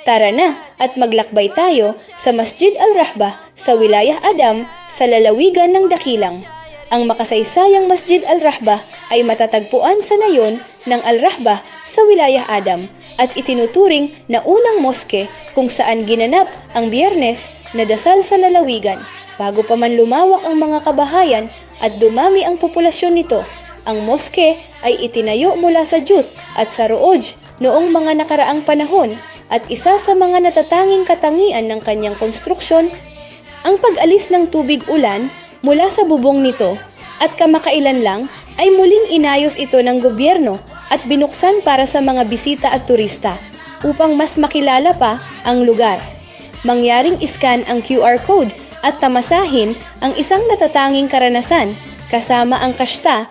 Tara na at maglakbay tayo sa Masjid Al-Rahbah sa Wilayah Adam sa lalawigan ng Dakilang. Ang makasaysayang Masjid Al-Rahbah ay matatagpuan sa nayon ng Al-Rahbah sa Wilayah Adam at itinuturing na unang moske kung saan ginanap ang Biyernes na dasal sa lalawigan. Bago pa man lumawak ang mga kabahayan at dumami ang populasyon nito, ang moske ay itinayo mula sa jute at sa rooj noong mga nakaraang panahon at isa sa mga natatanging katangian ng kanyang konstruksyon ang pag-alis ng tubig ulan mula sa bubong nito at kamakailan lang ay muling inayos ito ng gobyerno at binuksan para sa mga bisita at turista upang mas makilala pa ang lugar. Mangyaring iskan ang QR code at tamasahin ang isang natatanging karanasan kasama ang kashta